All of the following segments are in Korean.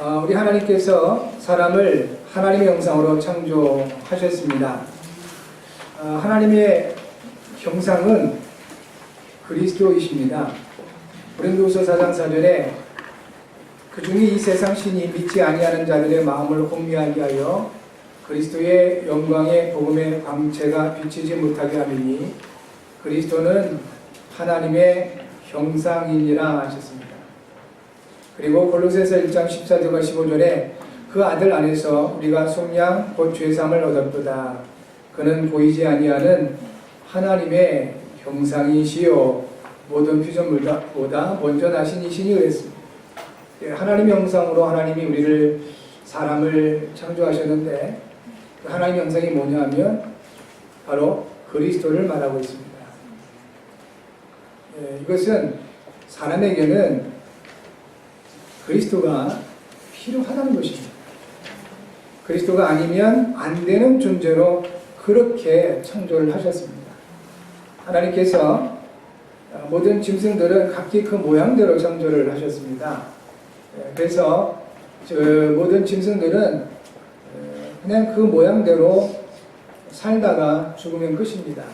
우리 하나님께서 사람을 하나님의 형상으로 창조하셨습니다. 하나님의 형상은 그리스도이십니다. 고린도후서 4장 4절에 그 중에 이 세상 신이 믿지 아니하는 자들의 마음을 혼미하게 하여 그리스도의 영광의 복음의 광채가 비치지 못하게 하리니 그리스도는 하나님의 형상이니라 하셨습니다. 그리고 골로새서 1장 14절과 15절에 그 아들 안에서 우리가 속량 곧 죄삼을 얻었도다. 그는 보이지 아니하는 하나님의 형상이시요 모든 피조물보다 먼저 나신 이시니 그랬습니다. 하나님의 형상으로 하나님이 우리를 사람을 창조하셨는데 그 하나님의 형상이 뭐냐 하면 바로 그리스도를 말하고 있습니다. 이것은 사람에게는 그리스도가 필요하다는 것입니다. 그리스도가 아니면 안 되는 존재로 그렇게 창조를 하셨습니다. 하나님께서 모든 짐승들은 각기 그 모양대로 창조를 하셨습니다. 그래서 모든 짐승들은 그냥 그 모양대로 살다가 죽으면 끝입니다.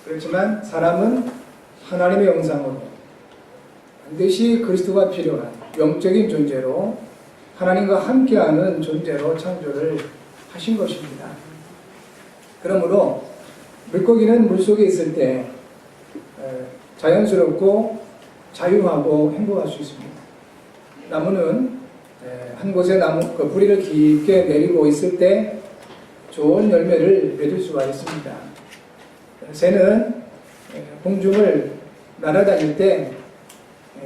그렇지만 사람은 하나님의 형상으로 반드시 그리스도가 필요한 영적인 존재로 하나님과 함께하는 존재로 창조를 하신 것입니다. 그러므로 물고기는 물속에 있을 때 자연스럽고 자유하고 행복할 수 있습니다. 나무는 한 곳에 그 뿌리를 깊게 내리고 있을 때 좋은 열매를 맺을 수가 있습니다. 새는 공중을 날아다닐 때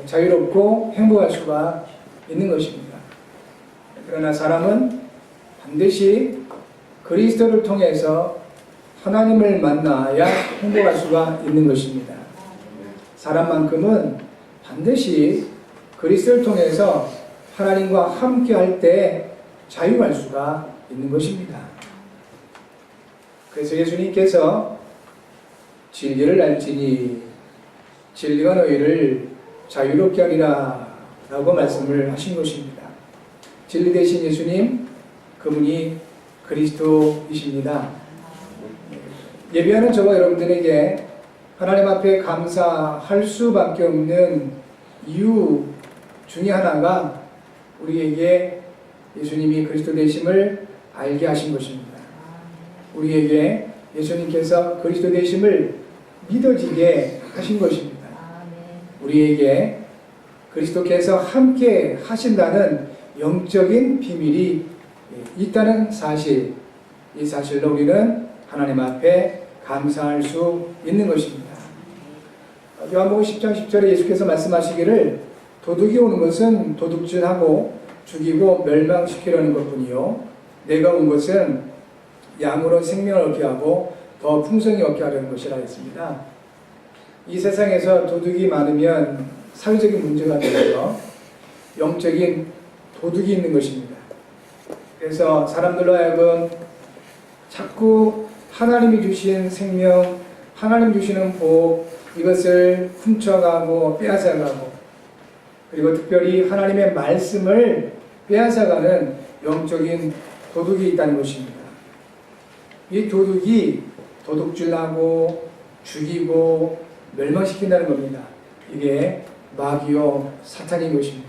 자유롭고 행복할 수가 있는 것입니다. 그러나 사람은 반드시 그리스도를 통해서 하나님을 만나야 행복할 수가 있는 것입니다. 사람만큼은 반드시 그리스도를 통해서 하나님과 함께 할 때 자유할 수가 있는 것입니다. 그래서 예수님께서 진리를 알지니 진리가 너희를 자유롭게 하리라 라고 말씀을 하신 것입니다. 진리 되신 예수님, 그분이 그리스도이십니다. 예배하는 저와 여러분들에게 하나님 앞에 감사할 수밖에 없는 이유 중에 하나가 우리에게 예수님이 그리스도 되심을 알게 하신 것입니다. 우리에게 예수님께서 그리스도 되심을 믿어지게 하신 것입니다. 우리에게 그리스도께서 함께 하신다는 영적인 비밀이 있다는 사실, 이 사실로 우리는 하나님 앞에 감사할 수 있는 것입니다. 요한복음 10장 10절에 예수께서 말씀하시기를 도둑이 오는 것은 도둑질하고 죽이고 멸망시키려는 것뿐이요 내가 온 것은 양으로 생명을 얻게 하고 더 풍성히 얻게 하려는 것이라 했습니다. 이 세상에서 도둑이 많으면 사회적인 문제가 되고요 영적인 도둑이 있는 것입니다. 그래서 사람들로 하여금 자꾸 하나님이 주신 생명, 하나님 주시는 복, 이것을 훔쳐가고 빼앗아가고 그리고 특별히 하나님의 말씀을 빼앗아가는 영적인 도둑이 있다는 것입니다. 이 도둑이 도둑질하고 죽이고 멸망시킨다는 겁니다. 이게 마귀요 사탄인 것입니다.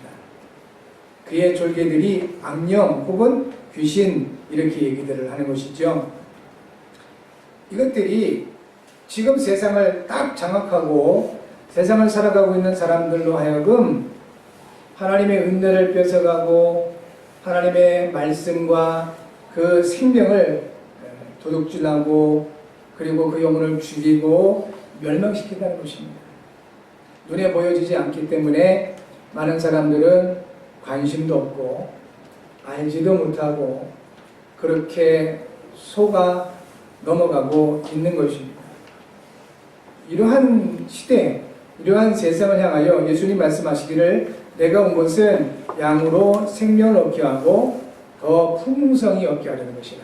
그의 졸개들이 악령 혹은 귀신 이렇게 얘기들을 하는 것이죠. 이것들이 지금 세상을 딱 장악하고 세상을 살아가고 있는 사람들로 하여금 하나님의 은혜를 뺏어가고 하나님의 말씀과 그 생명을 도둑질하고 그리고 그 영혼을 죽이고 멸망시킨다는 것입니다. 눈에 보여지지 않기 때문에 많은 사람들은 관심도 없고 알지도 못하고 그렇게 속아 넘어가고 있는 것입니다. 이러한 시대, 이러한 세상을 향하여 예수님 말씀하시기를 내가 온 것은 양으로 생명을 얻게 하고 더 풍성히 얻게 하려는 것이다.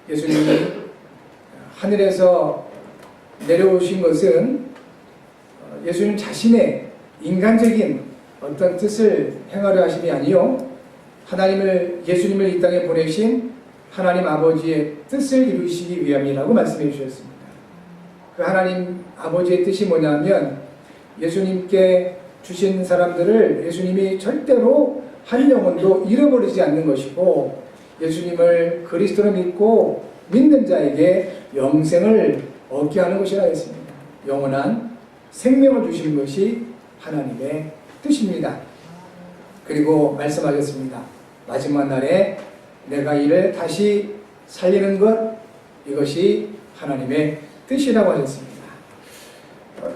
예수님이 하늘에서 내려오신 것은 예수님 자신의 인간적인 어떤 뜻을 행하려 하심이 아니요 예수님을 이 땅에 보내신 하나님 아버지의 뜻을 이루시기 위함이라고 말씀해 주셨습니다. 그 하나님 아버지의 뜻이 뭐냐면 예수님께 주신 사람들을 예수님이 절대로 한 영혼도 잃어버리지 않는 것이고 예수님을 그리스도로 믿고 믿는 자에게 영생을 얻게 하는 것이라 했습니다. 영원한 생명을 주시는 것이 하나님의 뜻입니다. 그리고 말씀하셨습니다. 마지막 날에 내가 이를 다시 살리는 것, 이것이 하나님의 뜻이라고 하셨습니다.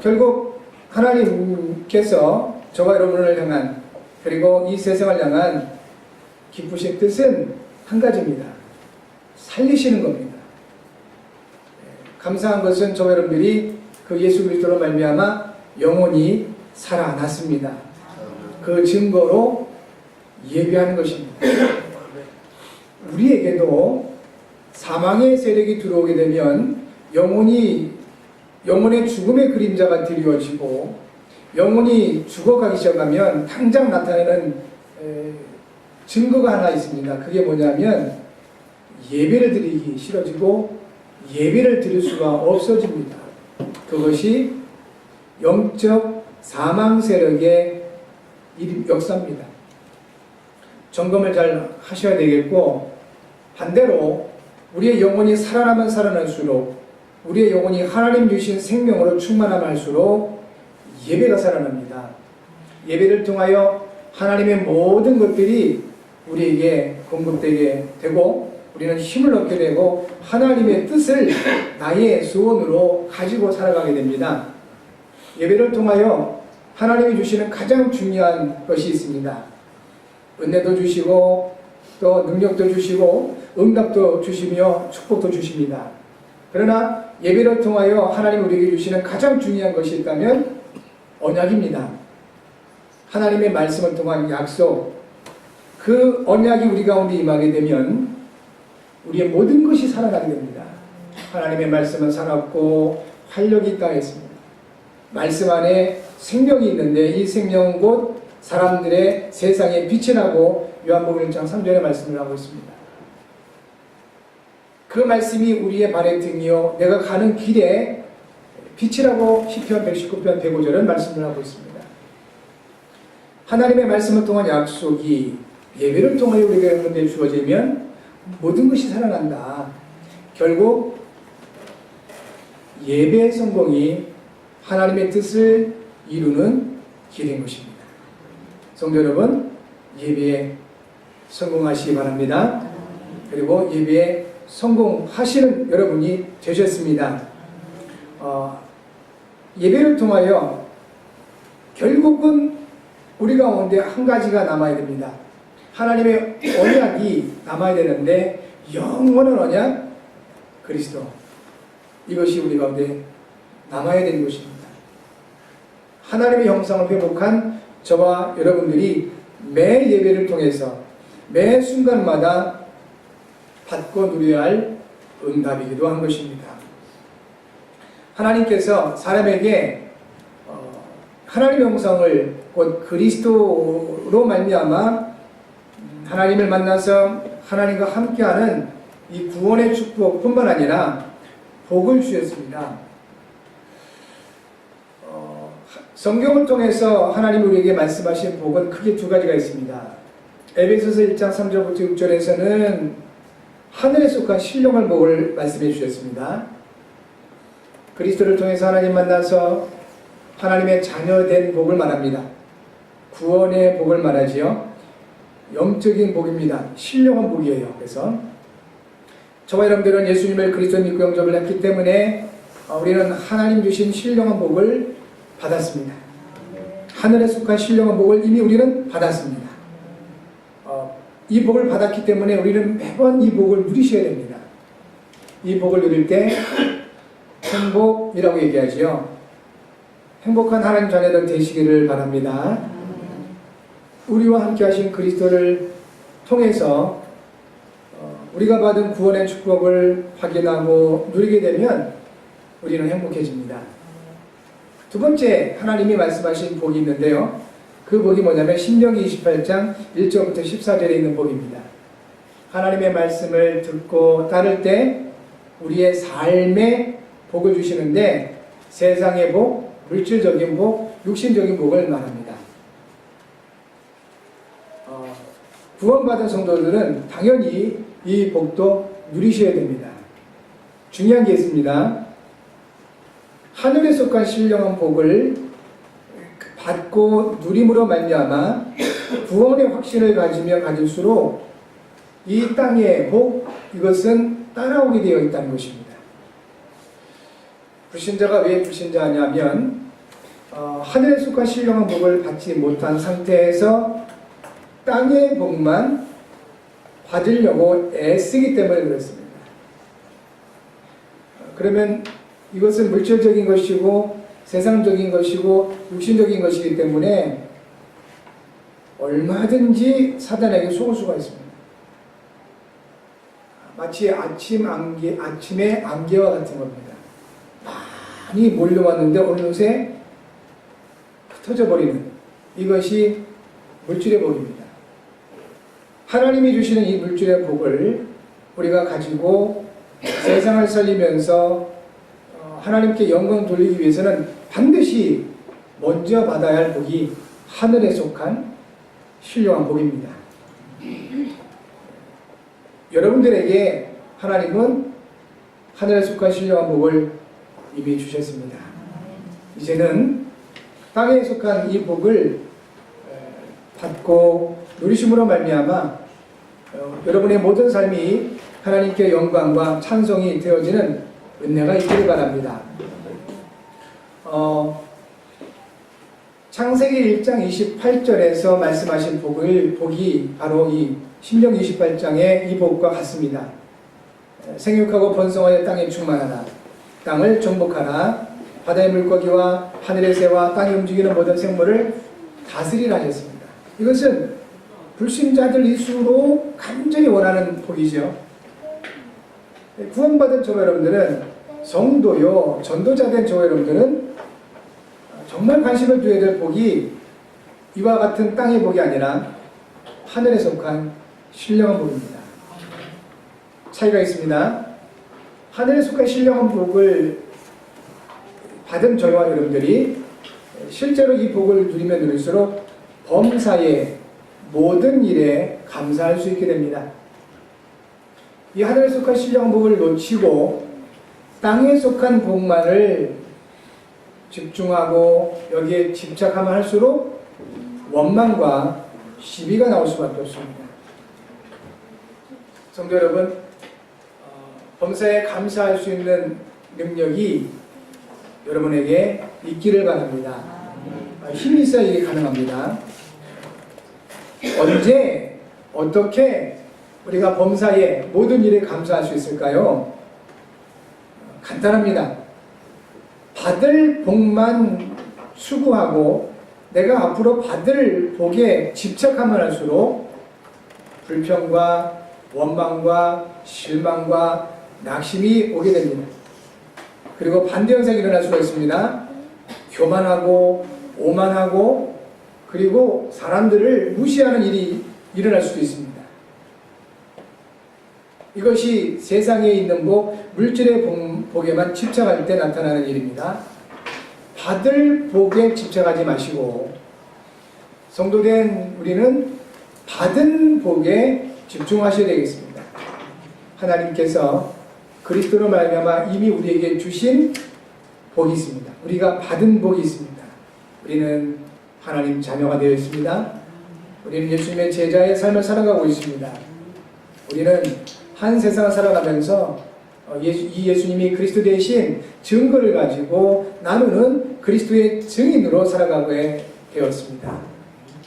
결국 하나님께서 저와 여러분을 향한, 그리고 이 세상을 향한 기쁘신 뜻은 한 가지입니다. 살리시는 겁니다. 감사한 것은 저와 여러분들이 그 예수 그리스도로 말미암아 영혼이 살아났습니다. 그 증거로 예배하는 것입니다. 우리에게도 사망의 세력이 들어오게 되면 영혼의 죽음의 그림자가 드리워지고 영혼이 죽어가기 시작하면 당장 나타나는 증거가 하나 있습니다. 그게 뭐냐면 예배를 드리기 싫어지고 예배를 드릴 수가 없어집니다. 그것이 영적 사망 세력의 역사입니다. 점검을 잘 하셔야 되겠고, 반대로 우리의 영혼이 살아나면 살아날수록 우리의 영혼이 하나님 주신 생명으로 충만함할수록 예배가 살아납니다. 예배를 통하여 하나님의 모든 것들이 우리에게 공급되게 되고 우리는 힘을 얻게 되고 하나님의 뜻을 나의 소원으로 가지고 살아가게 됩니다. 예배를 통하여 하나님이 주시는 가장 중요한 것이 있습니다. 은혜도 주시고 또 능력도 주시고 응답도 주시며 축복도 주십니다. 그러나 예배를 통하여 하나님 우리에게 주시는 가장 중요한 것이 있다면 언약입니다. 하나님의 말씀을 통한 약속, 그 언약이 우리 가운데 임하게 되면 우리의 모든 것이 살아나게 됩니다. 하나님의 말씀은 살았고 활력이 있다 했습니다. 말씀 안에 생명이 있는데 이 생명은 곧 사람들의 세상에 빛이 나고 요한복음 1장 3절의 말씀을 하고 있습니다. 그 말씀이 우리의 발의 등이요 내가 가는 길에 빛이라고 시편 119편 105절은 말씀을 하고 있습니다. 하나님의 말씀을 통한 약속이 예배를 통하여 우리에게 주어지면 모든 것이 살아난다. 결국 예배의 성공이 하나님의 뜻을 이루는 길인 것입니다. 성도 여러분, 예배에 성공하시기 바랍니다. 그리고 예배에 성공하시는 여러분이 되셨습니다. 예배를 통하여 결국은 우리 가운데 한 가지가 남아야 됩니다. 하나님의 언약이 남아야 되는데 영원한 언약, 그리스도, 이것이 우리 가운데 남아야 되는 것입니다. 하나님의 형상을 회복한 저와 여러분들이 매 예배를 통해서 매 순간마다 받고 누려야 할 응답이기도 한 것입니다. 하나님께서 사람에게 하나님의 형상을 곧 그리스도로 말미암아 하나님을 만나서 하나님과 함께하는 이 구원의 축복뿐만 아니라 복을 주셨습니다. 성경을 통해서 하나님 우리에게 말씀하신 복은 크게 두 가지가 있습니다. 에베소서 1장 3절부터 6절에서는 하늘에 속한 신령한 복을 말씀해 주셨습니다. 그리스도를 통해서 하나님 만나서 하나님의 자녀된 복을 말합니다. 구원의 복을 말하지요. 영적인 복입니다. 신령한 복이에요. 그래서 저와 여러분들은 예수님을 그리스도 믿고 영접을 했기 때문에 우리는 하나님 주신 신령한 복을 받았습니다. 하늘에 속한 신령한 복을 이미 우리는 받았습니다. 이 복을 받았기 때문에 우리는 매번 이 복을 누리셔야 됩니다. 이 복을 누릴 때 행복이라고 얘기하지요. 행복한 하나님 자녀들 되시기를 바랍니다. 우리와 함께 하신 그리스도를 통해서 우리가 받은 구원의 축복을 확인하고 누리게 되면 우리는 행복해집니다. 두 번째 하나님이 말씀하신 복이 있는데요. 그 복이 뭐냐면 신명기 28장 1절부터 14절에 있는 복입니다. 하나님의 말씀을 듣고 따를 때 우리의 삶에 복을 주시는데 세상의 복, 물질적인 복, 육신적인 복을 말합니다. 구원받은 성도들은 당연히 이 복도 누리셔야 됩니다. 중요한 게 있습니다. 하늘에 속한 신령한 복을 받고 누림으로 말미암아 구원의 확신을 가지며 가질수록 이 땅의 복, 이것은 따라오게 되어 있다는 것입니다. 불신자가 왜 불신자냐면 하늘에 속한 신령한 복을 받지 못한 상태에서 땅의 복만 받으려고 애쓰기 때문에 그렇습니다. 그러면 이것은 물질적인 것이고 세상적인 것이고 육신적인 것이기 때문에 얼마든지 사단에게 속을 수가 있습니다. 마치 아침의 안개와 같은 겁니다. 많이 몰려왔는데 어느새 흩어져 버리는 이것이 물질의 복입니다. 하나님이 주시는 이 물질의 복을 우리가 가지고 세상을 살리면서 하나님께 영광 돌리기 위해서는 반드시 먼저 받아야 할 복이 하늘에 속한 신령한 복입니다. 여러분들에게 하나님은 하늘에 속한 신령한 복을 이미 주셨습니다. 이제는 땅에 속한 이 복을 받고 누리심으로 말미암아 여러분의 모든 삶이 하나님께 영광과 찬송이 되어지는 은혜가 있기를 바랍니다. 창세기 1장 28절에서 말씀하신 복이 바로 이 신명기 28장의 이 복과 같습니다. 생육하고 번성하여 땅에 충만하라. 땅을 정복하라. 바다의 물고기와 하늘의 새와 땅에 움직이는 모든 생물을 다스리라 하셨습니다. 이것은 불신자들일수록 간절히 원하는 복이죠. 구원받은 저와 여러분들은, 성도요, 전도자된 저와 여러분들은 정말 관심을 두어야 될 복이 이와 같은 땅의 복이 아니라 하늘에 속한 신령한 복입니다. 차이가 있습니다. 하늘에 속한 신령한 복을 받은 저와 여러분들이 실제로 이 복을 누리면 누릴수록 범사의 모든 일에 감사할 수 있게 됩니다. 이 하늘에 속한 신령한 복을 놓치고 땅에 속한 복만을 집중하고 여기에 집착하면 할수록 원망과 시비가 나올 수밖에 없습니다. 성도 여러분, 범사에 감사할 수 있는 능력이 여러분에게 있기를 바랍니다. 힘이 있어야 이게 가능합니다. 언제, 어떻게 우리가 범사에 모든 일에 감사할 수 있을까요? 간단합니다. 받을 복만 추구하고 내가 앞으로 받을 복에 집착하면 할수록 불평과 원망과 실망과 낙심이 오게 됩니다. 그리고 반대 현상이 일어날 수가 있습니다. 교만하고 오만하고 그리고 사람들을 무시하는 일이 일어날 수도 있습니다. 이것이 세상에 있는 복, 물질의 복에만 집착할 때 나타나는 일입니다. 받을 복에 집착하지 마시고 성도된 우리는 받은 복에 집중하셔야 되겠습니다. 하나님께서 그리스도로 말미암아 이미 우리에게 주신 복이 있습니다. 우리가 받은 복이 있습니다. 우리는 하나님 자녀가 되어 있습니다. 우리는 예수님의 제자의 삶을 살아가고 있습니다. 우리는 한 세상을 살아가면서 이 예수님이 그리스도 대신 증거를 가지고 나누는 그리스도의 증인으로 살아가게 되었습니다.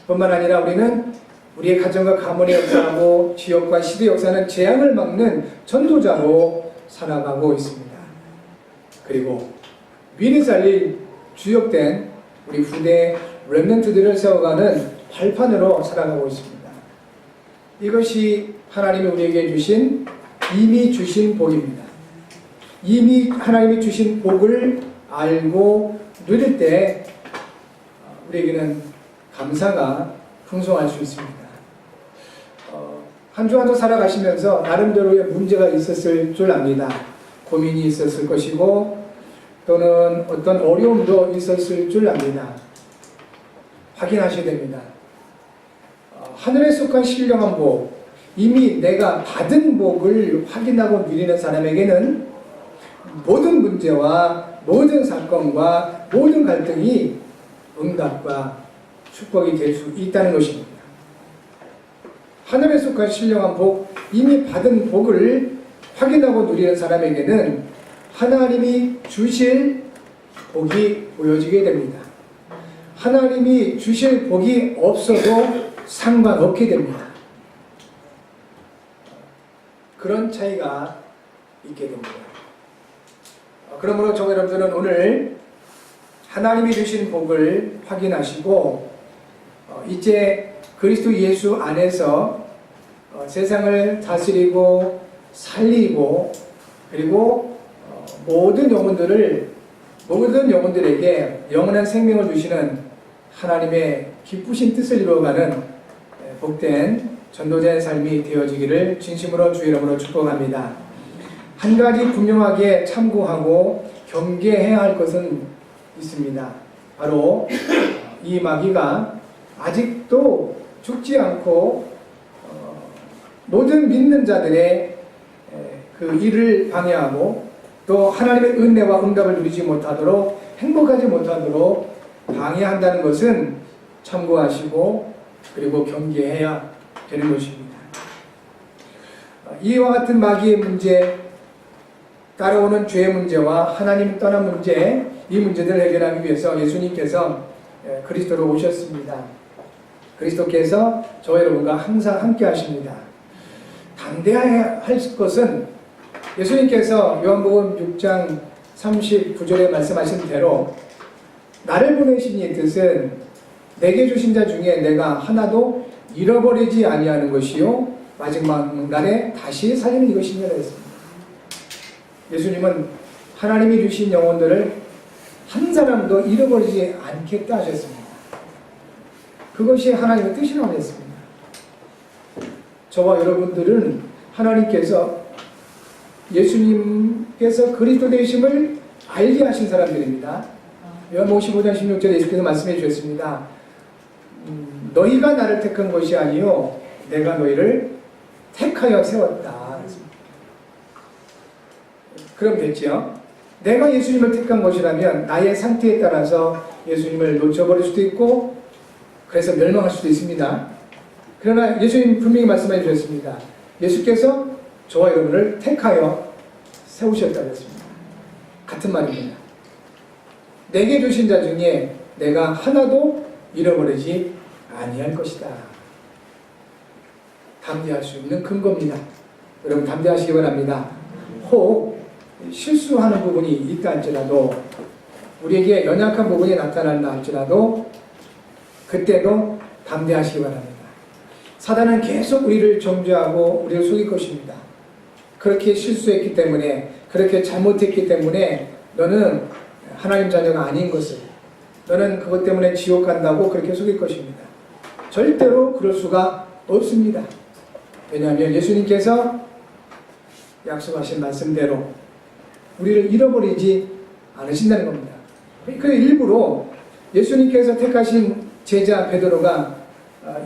뿐만 아니라 우리는 우리의 가정과 가문의 역사하고 지역과 시대 역사는 재앙을 막는 전도자로 살아가고 있습니다. 그리고 미리 살릴 주역된 우리 후대 렘넌트들을 세워가는 발판으로 살아가고 있습니다. 이것이 하나님이 우리에게 주신 이미 주신 복입니다. 이미 하나님이 주신 복을 알고 누릴 때 우리에게는 감사가 풍성할 수 있습니다. 한 주 한 주 살아가시면서 나름대로의 문제가 있었을 줄 압니다. 고민이 있었을 것이고 또는 어떤 어려움도 있었을 줄 압니다. 확인하셔야 됩니다. 하늘에 속한 신령한 복, 이미 내가 받은 복을 확인하고 누리는 사람에게는 모든 문제와 모든 사건과 모든 갈등이 응답과 축복이 될 수 있다는 것입니다. 하늘에 속한 신령한 복, 이미 받은 복을 확인하고 누리는 사람에게는 하나님이 주실 복이 보여지게 됩니다. 하나님이 주실 복이 없어도 상관없게 됩니다. 그런 차이가 있게 됩니다. 그러므로 저와 여러분들은 오늘 하나님이 주신 복을 확인하시고 이제 그리스도 예수 안에서 세상을 다스리고 살리고 그리고 모든 영혼들에게 영원한 생명을 주시는 하나님의 기쁘신 뜻을 이루어가는 복된 전도자의 삶이 되어지기를 진심으로 주의 이름으로 축복합니다. 한 가지 분명하게 참고하고 경계해야 할 것은 있습니다. 바로 이 마귀가 아직도 죽지 않고 모든 믿는 자들의 그 일을 방해하고 또 하나님의 은혜와 응답을 누리지 못하도록 행복하지 못하도록 방해한다는 것은 참고하시고 그리고 경계해야 되는 것입니다. 이와 같은 마귀의 문제, 따라오는 죄의 문제와 하나님 떠난 문제, 이 문제들을 해결하기 위해서 예수님께서 그리스도로 오셨습니다. 그리스도께서 저와 여러분과 항상 함께 하십니다. 담대해야 할 것은 예수님께서 요한복음 6장 39절에 말씀하신 대로 나를 보내신 이 뜻은 내게 주신 자 중에 내가 하나도 잃어버리지 아니하는 것이요 마지막 날에 다시 살리는 이것이니라 했습니다. 예수님은 하나님이 주신 영혼들을 한 사람도 잃어버리지 않겠다 하셨습니다. 그것이 하나님의 뜻이라고 했습니다. 저와 여러분들은 하나님께서 예수님께서 그리스도 되심을 알게 하신 사람들입니다. 요한복음 15장 16절에 예수께서 말씀해 주셨습니다. 너희가 나를 택한 것이 아니요 내가 너희를 택하여 세웠다. 그럼 됐죠? 내가 예수님을 택한 것이라면 나의 상태에 따라서 예수님을 놓쳐버릴 수도 있고 그래서 멸망할 수도 있습니다. 그러나 예수님 분명히 말씀해 주셨습니다. 예수께서 저와 여러분을 택하여 세우셨다고 했습니다. 같은 말입니다. 내게 주신 자 중에 내가 하나도 잃어버리지 아니할 것이다. 담대할 수 있는 근거입니다. 여러분 담대하시기 바랍니다. 혹 실수하는 부분이 있다 할지라도 우리에게 연약한 부분이 나타난다 할지라도 그때도 담대하시기 바랍니다. 사단은 계속 우리를 정죄하고 우리를 속일 것입니다. 그렇게 실수했기 때문에 그렇게 잘못했기 때문에 너는 하나님 자녀가 아닌 것을 너는 그것 때문에 지옥 간다고 그렇게 속일 것입니다. 절대로 그럴 수가 없습니다. 왜냐하면 예수님께서 약속하신 말씀대로 우리를 잃어버리지 않으신다는 겁니다. 그 일부러 예수님께서 택하신 제자 베드로가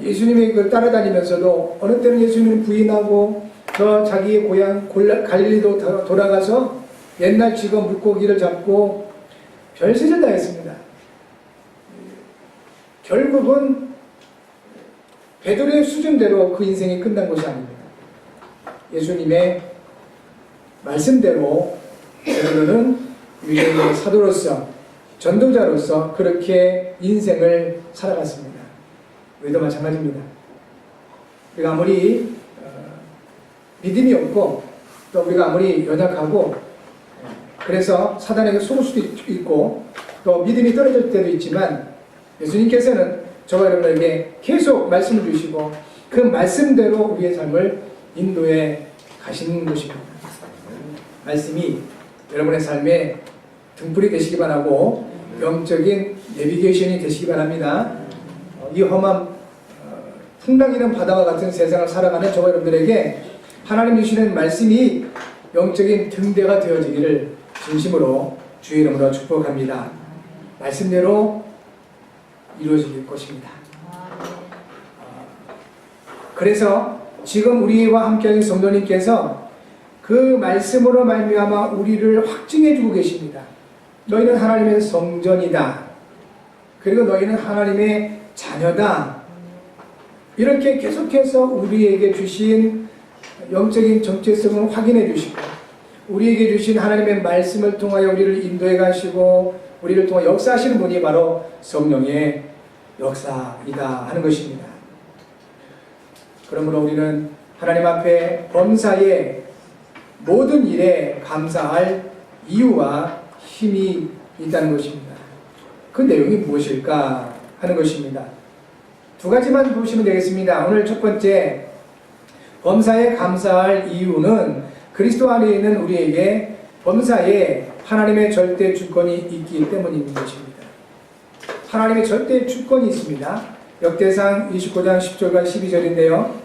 예수님의 그 따라다니면서도 어느 때는 예수님을 부인하고 저 자기의 고향 갈릴리도 돌아가서 옛날 직업 물고기를 잡고 별짓을 다 했습니다. 결국은 베드로의 수준대로 그 인생이 끝난 것이 아닙니다. 예수님의 말씀대로 베드로는 유대인의 사도로서 전도자로서 그렇게 인생을 살아갔습니다. 우리도 마찬가지입니다. 우리가 아무리 믿음이 없고 또 우리가 아무리 연약하고 그래서 사단에게 속을 수도 있고 또 믿음이 떨어질 때도 있지만 예수님께서는 저와 여러분에게 계속 말씀을 주시고 그 말씀대로 우리의 삶을 인도해 가시는 것입니다. 말씀이 여러분의 삶에 등불이 되시기 바라고 영적인 내비게이션이 되시기 바랍니다. 이 험한 풍랑이는 바다와 같은 세상을 살아가는 저와 여러분들에게 하나님 주시는 말씀이 영적인 등대가 되어지기를 진심으로 주의 이름으로 축복합니다. 말씀대로 이루어질 것입니다. 그래서 지금 우리와 함께하는 성도님께서 그 말씀으로 말미암아 우리를 확증해 주고 계십니다. 너희는 하나님의 성전이다. 그리고 너희는 하나님의 자녀다. 이렇게 계속해서 우리에게 주신 영적인 정체성을 확인해 주시고 우리에게 주신 하나님의 말씀을 통하여 우리를 인도해 가시고 우리를 통해 역사하시는 분이 바로 성령의 역사이다 하는 것입니다. 그러므로 우리는 하나님 앞에 범사의 모든 일에 감사할 이유와 힘이 있다는 것입니다. 그 내용이 무엇일까 하는 것입니다. 두 가지만 보시면 되겠습니다. 오늘 첫 번째, 범사에 감사할 이유는 그리스도 안에 있는 우리에게 범사에 하나님의 절대 주권이 있기 때문인 것입니다. 하나님의 절대 주권이 있습니다. 역대상 29장 10절과 12절인데요.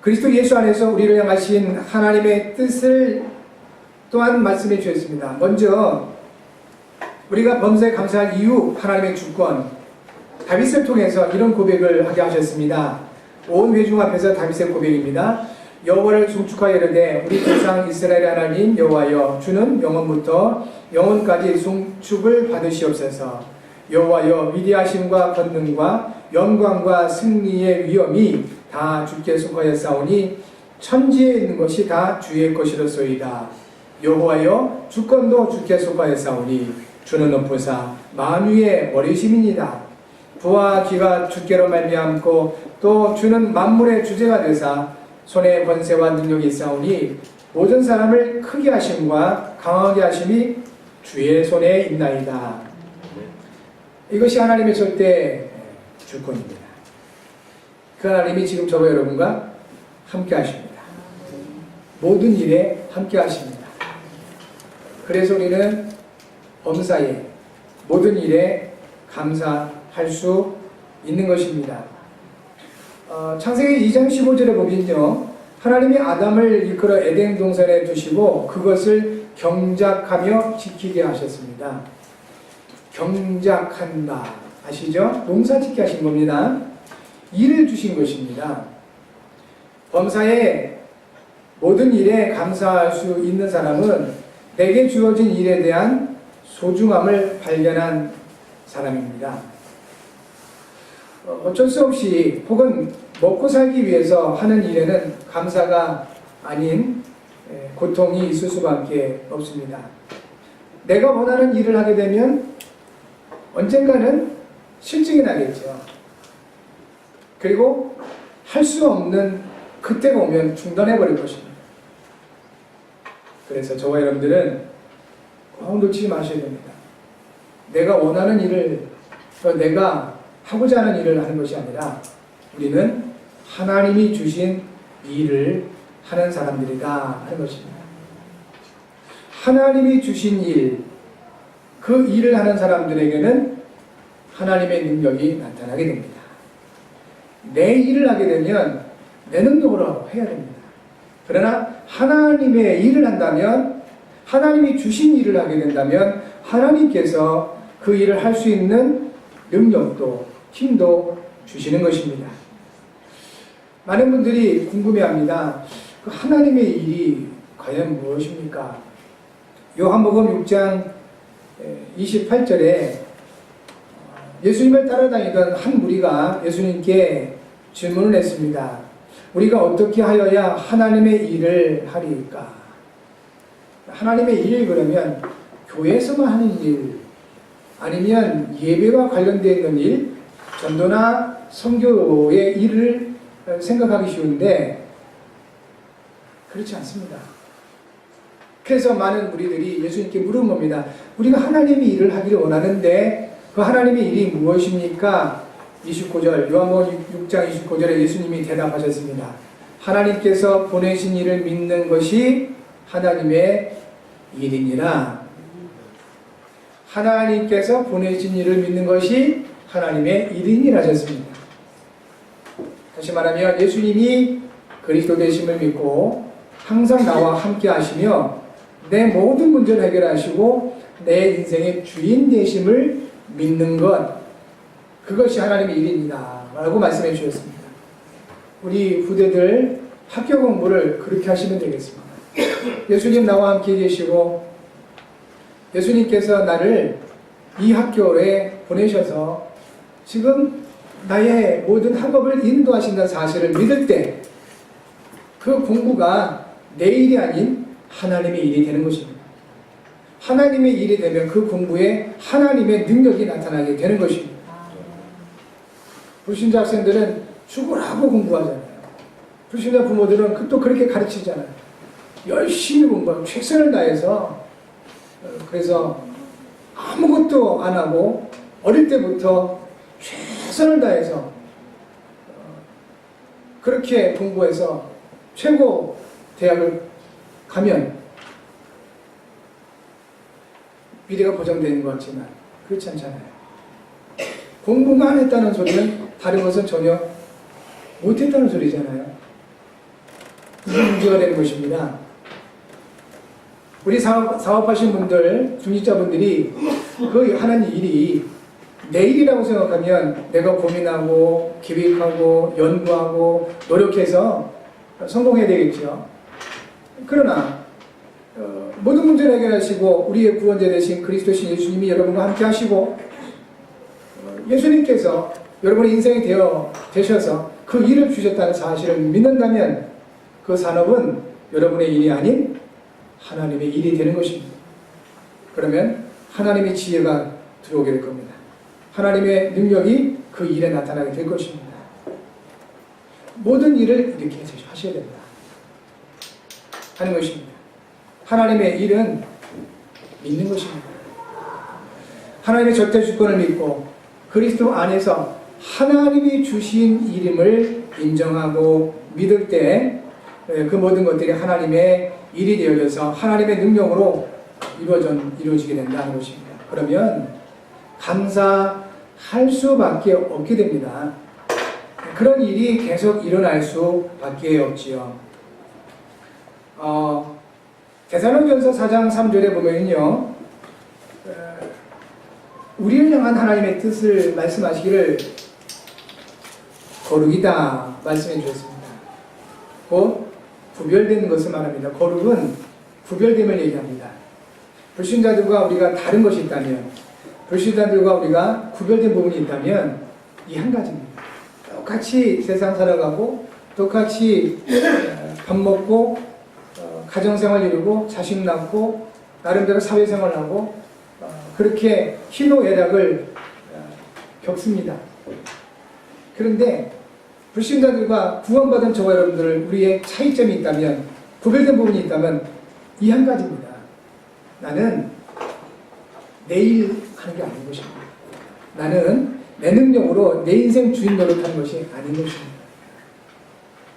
그리스도 예수 안에서 우리를 향하신 하나님의 뜻을 또한 말씀해 주셨습니다. 먼저 우리가 범사에 감사할 이유, 하나님의 주권. 다윗을 통해서 이런 고백을 하게 하셨습니다. 온 회중 앞에서 다윗의 고백입니다. 여호와를 송축하여 이르되 우리 조상 이스라엘의 하나님 여호와여, 주는 영원부터 영원까지 송축을 받으시옵소서. 여호와여, 위대하심과 권능과 영광과 승리의 위엄이 다 주께 속하였사오니 천지에 있는 것이 다 주의 것이로소이다. 여호와여, 주권도 주께 속하였사오니 주는 높으사 만유의 머리심이니이다. 부와 기가 주께로 말미암고 또 주는 만물의 주제가 되사 손에 권세와 능력이 있사오니 모든 사람을 크게 하심과 강하게 하심이 주의 손에 있나이다. 이것이 하나님의 절대 주권입니다. 그 하나님이 지금 저와 여러분과 함께 하십니다. 모든 일에 함께 하십니다. 그래서 우리는 범사에 모든 일에 감사할 수 있는 것입니다. 창세기 2장 15절에 보면요, 하나님이 아담을 이끌어 에덴 동산에 두시고 그것을 경작하며 지키게 하셨습니다. 경작한다 아시죠? 농사 짓게 하신 겁니다. 일을 주신 것입니다. 범사에 모든 일에 감사할 수 있는 사람은 내게 주어진 일에 대한 소중함을 발견한 사람입니다. 어쩔 수 없이 혹은 먹고 살기 위해서 하는 일에는 감사가 아닌 고통이 있을 수밖에 없습니다. 내가 원하는 일을 하게 되면 언젠가는 실증이 나겠죠. 그리고 할 수 없는 그때가 오면 중단해버릴 것입니다. 그래서 저와 여러분들은 꼭 놓치지 마셔야 됩니다. 내가 원하는 일을, 내가 하고자 하는 일을 하는 것이 아니라 우리는 하나님이 주신 일을 하는 사람들이다 하는 것입니다. 하나님이 주신 일, 그 일을 하는 사람들에게는 하나님의 능력이 나타나게 됩니다. 내 일을 하게 되면 내 능력으로 해야 됩니다. 그러나 하나님의 일을 한다면, 하나님이 주신 일을 하게 된다면 하나님께서 그 일을 할 수 있는 능력도 힘도 주시는 것입니다. 많은 분들이 궁금해합니다. 그 하나님의 일이 과연 무엇입니까? 요한복음 6장 28절에 예수님을 따라다니던 한 무리가 예수님께 질문을 했습니다. 우리가 어떻게 하여야 하나님의 일을 하리까? 하나님의 일, 그러면 교회에서만 하는 일, 아니면 예배와 관련되어 있는 일, 전도나 선교의 일을 생각하기 쉬운데 그렇지 않습니다. 그래서 많은 무리들이 예수님께 물은 겁니다. 우리가 하나님의 일을 하기를 원하는데 그 하나님의 일이 무엇입니까? 29절, 요한복음 6장 29절에 예수님이 대답하셨습니다. 하나님께서 보내신 일을 믿는 것이 하나님의 일이니라. 하나님께서 보내신 일을 믿는 것이 하나님의 일이니라 하셨습니다. 다시 말하면 예수님이 그리스도 되심을 믿고 항상 나와 함께 하시며 내 모든 문제를 해결하시고 내 인생의 주인 되심을 믿는 것, 그것이 하나님의 일입니다 라고 말씀해 주셨습니다. 우리 후대들 학교 공부를 그렇게 하시면 되겠습니다. 예수님 나와 함께 계시고 예수님께서 나를 이 학교에 보내셔서 지금 나의 모든 학업을 인도하신다는 사실을 믿을 때 그 공부가 내 일이 아닌 하나님의 일이 되는 것입니다. 하나님의 일이 되면 그 공부에 하나님의 능력이 나타나게 되는 것입니다. 불신자 학생들은 죽으라고 공부하잖아요. 불신자 부모들은 또 그렇게 가르치잖아요. 열심히 공부하고 최선을 다해서, 그래서 아무것도 안 하고 어릴 때부터 최선을 다해서 그렇게 공부해서 최고 대학을 가면 미래가 보장되는 것 같지만 그렇지 않잖아요. 공부만 했다는 소리는 다른 것은 전혀 못했다는 소리잖아요. 이게 문제가 되는 것입니다. 우리 사업하신 분들, 중직자분들이 그 하는 일이 내 일이라고 생각하면 내가 고민하고 기획하고 연구하고 노력해서 성공해야 되겠죠. 그러나 모든 문제를 해결하시고 우리의 구원자 되신 그리스도신 예수님이 여러분과 함께 하시고 예수님께서 여러분의 인생이 되셔서 그 일을 주셨다는 사실을 믿는다면 그 산업은 여러분의 일이 아닌 하나님의 일이 되는 것입니다. 그러면 하나님의 지혜가 들어오게 될 겁니다. 하나님의 능력이 그 일에 나타나게 될 것입니다. 모든 일을 이렇게 하셔야 됩니다. 하는 것입니다. 하나님의 일은 믿는 것입니다. 하나님의 절대 주권을 믿고 그리스도 안에서 하나님이 주신 이름을 인정하고 믿을 때 그 모든 것들이 하나님의 일이 되어져서 하나님의 능력으로 이루어지게 된다는 것입니다. 그러면 감사할 수밖에 없게 됩니다. 그런 일이 계속 일어날 수밖에 없지요. 데살로니가전서 4장 3절에 보면요, 우리를 향한 하나님의 뜻을 말씀하시기를 거룩이다 말씀해 주셨습니다. 곧 구별되는 것을 말합니다. 거룩은 구별됨을 얘기합니다. 불신자들과 우리가 다른 것이 있다면, 불신자들과 우리가 구별된 부분이 있다면 이 한 가지입니다. 똑같이 세상 살아가고 똑같이 밥 먹고 가정생활 이루고 자식 낳고 나름대로 사회생활하고 그렇게 희노애락을 겪습니다. 그런데 불신자들과 구원받은 저와 여러분들 우리의 차이점이 있다면, 구별된 부분이 있다면 이 한 가지입니다. 나는 내일 하는 게 아닌 것입니다. 나는 내 능력으로 내 인생 주인 노릇하는 것이 아닌 것입니다.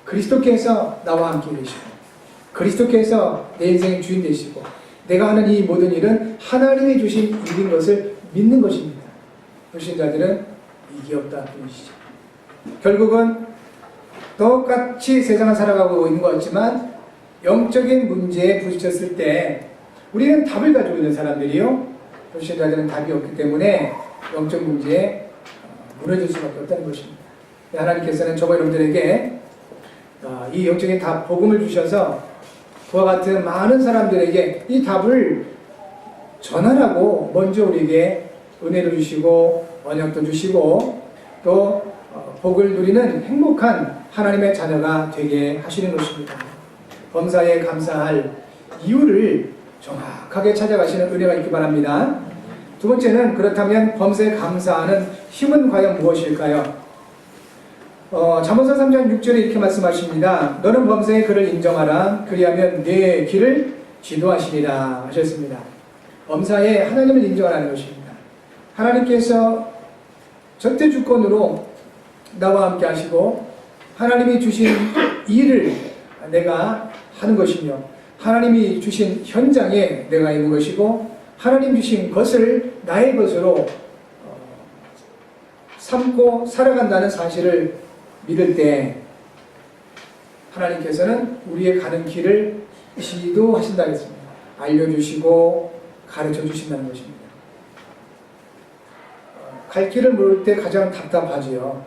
그리스도께서 나와 함께 계시고 그리스도께서 내 인생의 주인 되시고 내가 하는 이 모든 일은 하나님이 주신 일인 것을 믿는 것입니다. 불신자들은 이게 없다 뿐이시죠. 결국은 똑같이 세상을 살아가고 있는 것 같지만 영적인 문제에 부딪혔을 때 우리는 답을 가지고 있는 사람들이요, 불신자들은 답이 없기 때문에 영적 문제에 무너질 수밖에 없다는 것입니다. 하나님께서는 저와 여러분들에게 이 영적인 답, 복음을 주셔서 그와 같은 많은 사람들에게 이 답을 전하라고 먼저 우리에게 은혜를 주시고 언약도 주시고 또 복을 누리는 행복한 하나님의 자녀가 되게 하시는 것입니다. 범사에 감사할 이유를 정확하게 찾아가시는 은혜가 있기 바랍니다. 두 번째는, 그렇다면 범사에 감사하는 힘은 과연 무엇일까요? 잠언서 3장 6절에 이렇게 말씀하십니다. 너는 범사의 그를 인정하라. 그리하면 네 길을 지도하시리라 하셨습니다. 범사에 하나님을 인정하라는 것입니다. 하나님께서 절대 주권으로 나와 함께 하시고 하나님이 주신 일을 내가 하는 것이며 하나님이 주신 현장에 내가 있는 것이고 하나님 주신 것을 나의 것으로 삼고 살아간다는 사실을 믿을 때 하나님께서는 우리의 가는 길을 지도하신다 했습니다. 알려주시고 가르쳐 주신다는 것입니다. 갈 길을 모를 때 가장 답답하지요.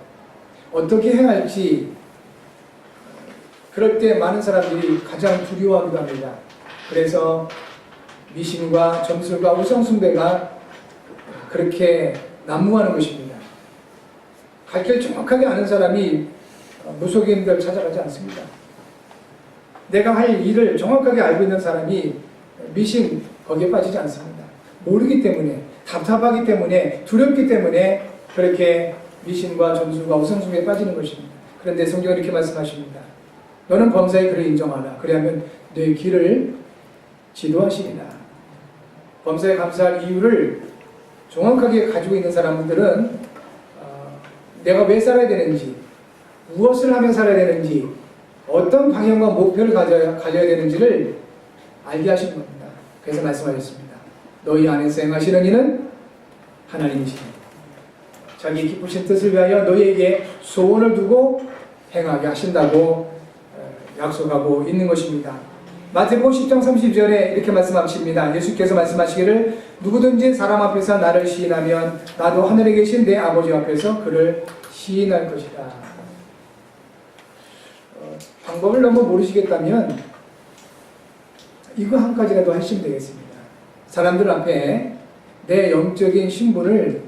어떻게 해야 할지 그럴 때 많은 사람들이 가장 두려워하기도 합니다. 그래서 미신과 점술과 우상숭배가 그렇게 난무하는 것입니다. 갈 길 정확하게 아는 사람이 무속인들 찾아가지 않습니다. 내가 할 일을 정확하게 알고 있는 사람이 미신 거기에 빠지지 않습니다. 모르기 때문에, 답답하기 때문에, 두렵기 때문에 그렇게 미신과 점술과 우상숭배에 빠지는 것입니다. 그런데 성경은 이렇게 말씀하십니다. 너는 범사의 그를 인정하라. 그리하면 너의 길을 지도하시리라. 범사에 감사할 이유를 정확하게 가지고 있는 사람들은 내가 왜 살아야 되는지, 무엇을 하며 살아야 되는지, 어떤 방향과 목표를 가져야 되는지를 알게 하신 겁니다. 그래서 말씀하셨습니다. 너희 안에서 행하시는 이는 하나님이시니 자기 기쁘신 뜻을 위하여 너희에게 소원을 두고 행하게 하신다고 약속하고 있는 것입니다. 마태복음 10장 30절에 이렇게 말씀하십니다. 예수께서 말씀하시기를 누구든지 사람 앞에서 나를 시인하면 나도 하늘에 계신 내 아버지 앞에서 그를 시인할 것이다. 방법을 너무 모르시겠다면 이거 한 가지라도 하시면 되겠습니다. 사람들 앞에 내 영적인 신분을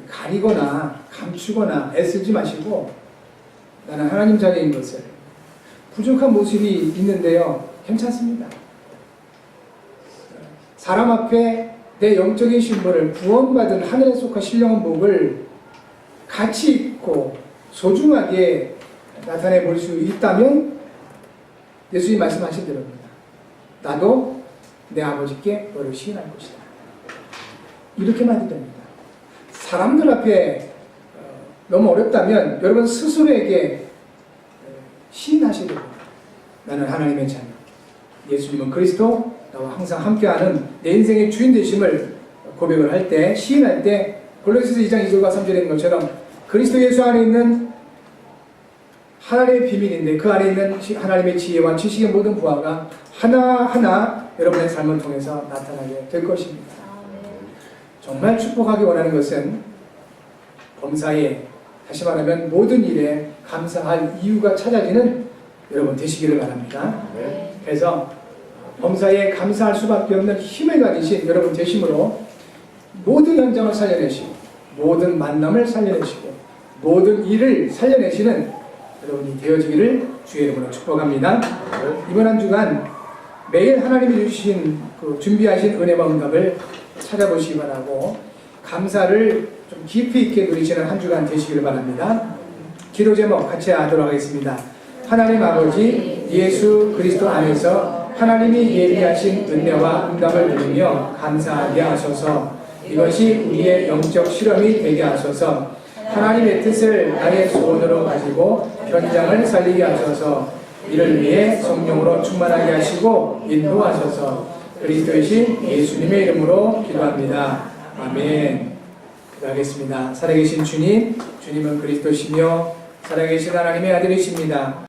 가리거나 감추거나 애쓰지 마시고 나는 하나님 자리인 것을, 부족한 모습이 있는데요, 괜찮습니다. 사람 앞에 내 영적인 신분을, 구원받은 하늘에 속한 신령한 복을 가치 있고 소중하게 나타내 볼 수 있다면 예수님 말씀하신 대로입니다. 나도 내 아버지께 너를 시인할 것이다. 이렇게만 해도 됩니다. 사람들 앞에 너무 어렵다면 여러분 스스로에게 시인하셔야 됩니다. 나는 하나님의 자녀, 예수님은 그리스도, 나와 항상 함께하는 내 인생의 주인 되심을 고백을 할 때, 시인할 때 골로새서 2장 2절과 3절에 있는 것처럼 그리스도 예수 안에 있는 하나님의 비밀인데 그 안에 있는 하나님의 지혜와 지식의 모든 부하가 하나하나 여러분의 삶을 통해서 나타나게 될 것입니다. 정말 축복하기 원하는 것은 범사에, 다시 말하면 모든 일에 감사할 이유가 찾아지는 여러분 되시기를 바랍니다. 그래서 범사에 감사할 수밖에 없는 힘을 가지신 여러분 되심으로 모든 현장을 살려내시고 모든 만남을 살려내시고 모든 일을 살려내시는 여러분이 되어지기를 주의 이름으로 축복합니다. 이번 한 주간 매일 하나님이 주신 준비하신 은혜와 응답을 찾아보시기 바라고 감사를 좀 깊이 있게 누리시는 한 주간 되시기를 바랍니다. 기도 제목 같이 하도록 하겠습니다. 하나님 아버지 예수 그리스도 안에서 하나님이 예비하신 은혜와 응답을 누리며 감사하게 하소서. 이것이 우리의 영적 실험이 되게 하소서. 하나님의 뜻을 나의 소원으로 가지고 현장을 살리게 하소서. 이를 위해 성령으로 충만하게 하시고 인도하소서. 그리스도이신 예수님의 이름으로 기도합니다. 아멘. 기도하겠습니다. 살아계신 주님, 주님은 그리스도시며 살아계신 하나님의 아들이십니다.